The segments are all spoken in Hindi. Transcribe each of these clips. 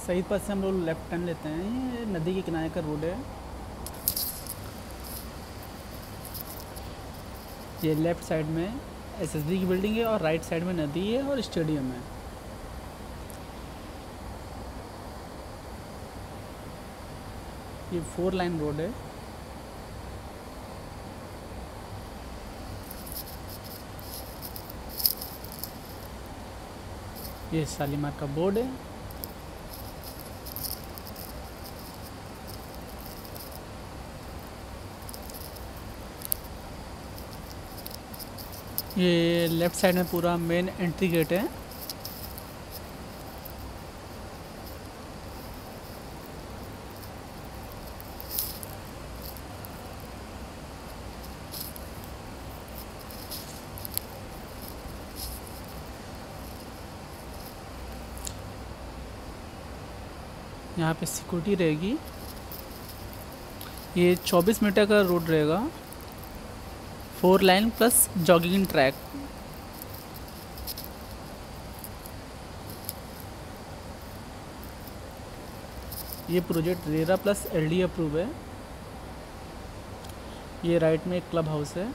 शहीद पथ से हम लोग लेफ्ट टर्न लेते हैं। ये नदी के किनारे का रोड है। ये लेफ्ट साइड में एसएसबी की बिल्डिंग है और राइट साइड में नदी है और स्टेडियम है। ये 4 लाइन रोड है। ये शालीमार का बोर्ड है। ये लेफ्ट साइड में पूरा मेन एंट्री गेट है। यहाँ पे सिक्योरिटी रहेगी। ये 24 मीटर का रोड रहेगा, 4 लाइन प्लस जॉगिंग ट्रैक। ये project RERA plus LD approve है। ये राइट में एक क्लब हाउस है।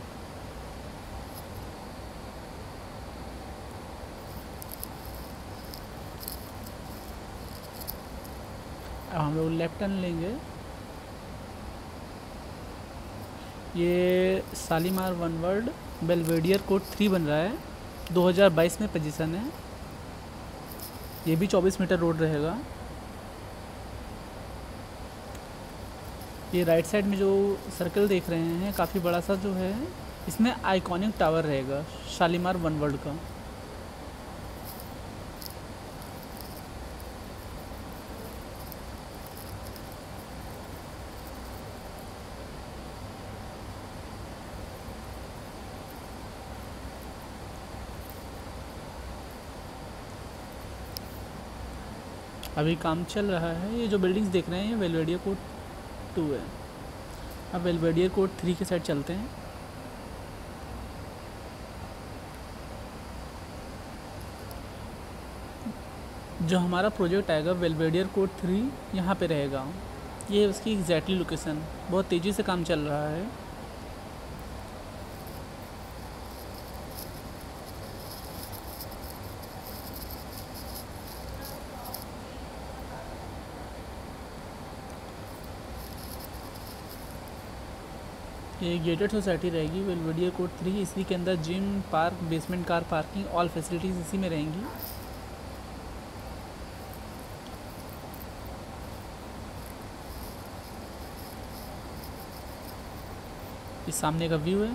अब हम लोग लेफ्ट टर्न लेंगे। ये शालीमार वन वर्ल्ड बेलवेडियर कोड 3 बन रहा है, 2022 में पोजीशन है। ये भी 24 मीटर रोड रहेगा। ये राइट साइड में जो सर्कल देख रहे हैं काफ़ी बड़ा सा जो है, इसमें आइकॉनिक टावर रहेगा शालीमार वन वर्ल्ड का। अभी काम चल रहा है। ये जो बिल्डिंग्स देख रहे हैं ये बेलवेडियर कोड 2 है। अब बेलवेडियर कोड 3 के साइड चलते हैं। जो हमारा प्रोजेक्ट आएगा बेलवेडियर कोड 3 यहाँ पे रहेगा। ये उसकी एग्जैक्टली लोकेशन। बहुत तेज़ी से काम चल रहा है। ये गेटेड सोसाइटी रहेगी बेलवेडियर कोड 3। इसी के अंदर gym, park, basement car parking, all facilities इसी में रहेंगी। इस सामने का व्यू है।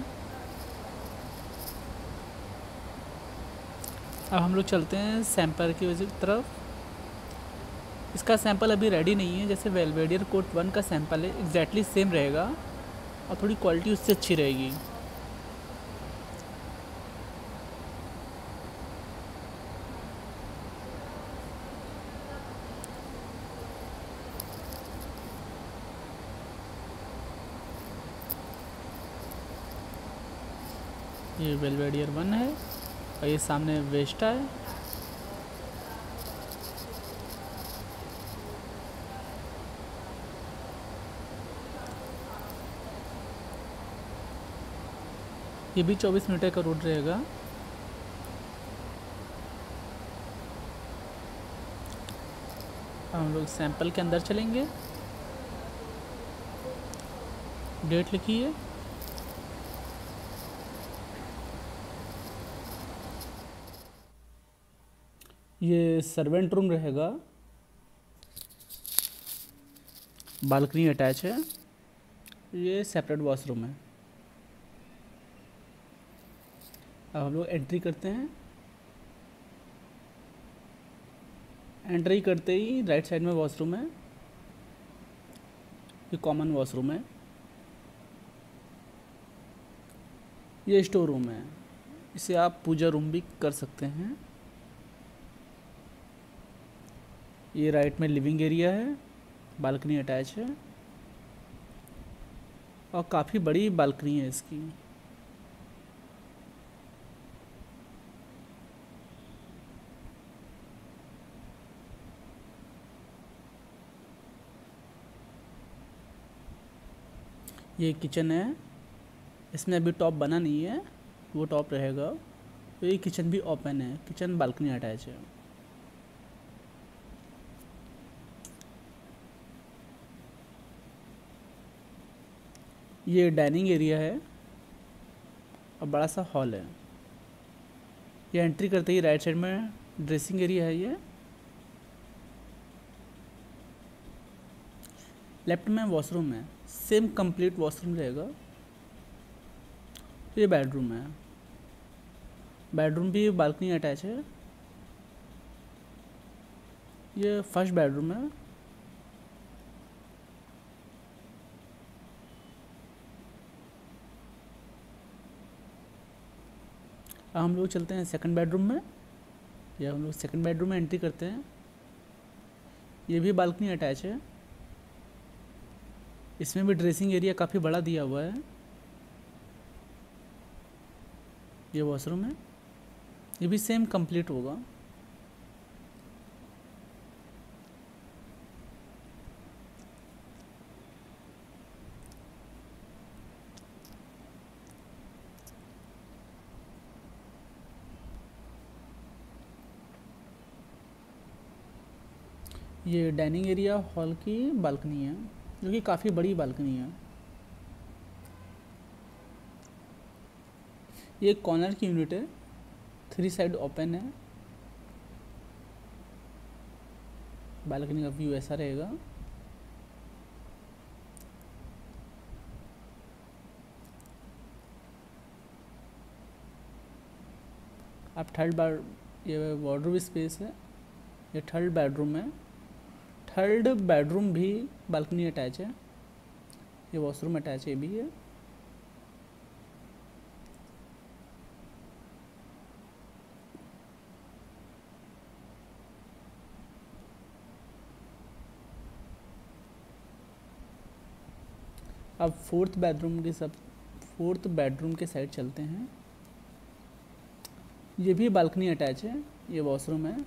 अब हम लोग चलते हैं सैंपल की तरफ। इसका सैंपल अभी रेडी नहीं है। जैसे बेलवेडियर कोड 1 का सैंपल है एग्जैक्टली सेम रहेगा और थोड़ी क्वालिटी उससे अच्छी रहेगी। ये बेलवेडियर 1 है और ये सामने वेस्टा है। ये भी 24 मीटर का रोड रहेगा। हम लोग सैंपल के अंदर चलेंगे। डेट लिखी है। ये सर्वेंट रूम रहेगा, बालकनी अटैच है। ये सेपरेट वॉशरूम है। अब हम लोग एंट्री करते हैं। एंट्री करते ही राइट साइड में वॉशरूम है। ये कॉमन वॉशरूम है। ये स्टोर रूम है। इसे आप पूजा रूम भी कर सकते हैं। ये राइट में लिविंग एरिया है, बालकनी अटैच है और काफ़ी बड़ी बालकनी है इसकी। ये किचन है, इसमें अभी टॉप बना नहीं है, वो टॉप रहेगा। तो ये किचन भी ओपन है, किचन बालकनी अटैच है। ये डाइनिंग एरिया है और बड़ा सा हॉल है। ये एंट्री करते ही राइट साइड में ड्रेसिंग एरिया है। ये लेफ्ट में वॉशरूम है, सेम कंप्लीट वॉशरूम रहेगा। ये बेडरूम है, बेडरूम भी बालकनी अटैच है। ये फर्स्ट बेडरूम है। अब हम लोग चलते हैं सेकंड बेडरूम में, या हम लोग सेकंड बेडरूम में एंट्री करते हैं। ये भी बालकनी अटैच है, इसमें भी ड्रेसिंग एरिया काफ़ी बड़ा दिया हुआ है। ये वॉशरूम है, ये भी सेम कंप्लीट होगा। ये डाइनिंग एरिया हॉल की बालकनी है, जो कि काफ़ी बड़ी बालकनी है। ये एक कॉर्नर की यूनिट है, 3 साइड ओपन है। बालकनी का व्यू ऐसा रहेगा। अब थर्ड बार ये वार्डरोब स्पेस है, ये थर्ड बेडरूम है। थर्ड बेडरूम भी बालकनी अटैच है। ये वॉशरूम अटैच है भी है। अब फोर्थ बेडरूम के साइड चलते हैं। ये भी बालकनी अटैच है, ये वॉशरूम है।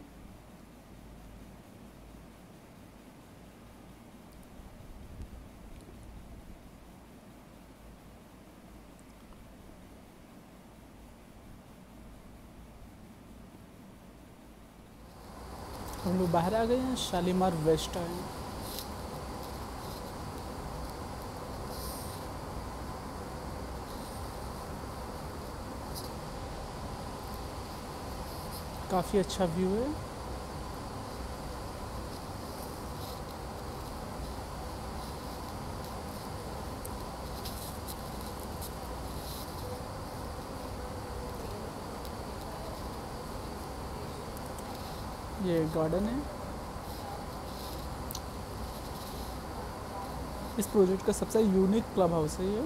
हम लोग बाहर आ गए हैं, शालीमार वेस्ट आए। काफ़ी अच्छा व्यू है। ये गार्डन है। इस प्रोजेक्ट का सबसे यूनिक क्लब हाउस है ये।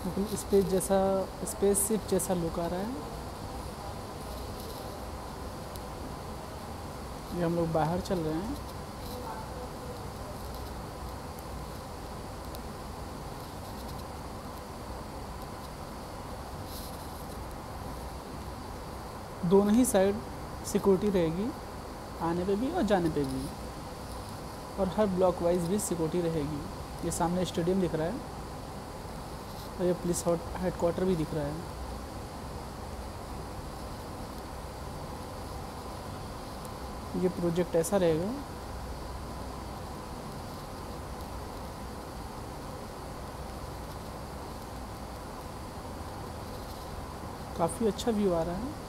बिल्कुल स्पेसशिप जैसा लुक आ रहा है। ये हम लोग बाहर चल रहे हैं। दोनों ही साइड सिक्योरिटी रहेगी, आने पे भी और जाने पे भी, और हर ब्लॉक वाइज भी सिक्योरिटी रहेगी। ये सामने स्टेडियम दिख रहा है और ये पुलिस हेडक्वार्टर भी दिख रहा है। ये प्रोजेक्ट ऐसा रहेगा। काफ़ी अच्छा व्यू आ रहा है।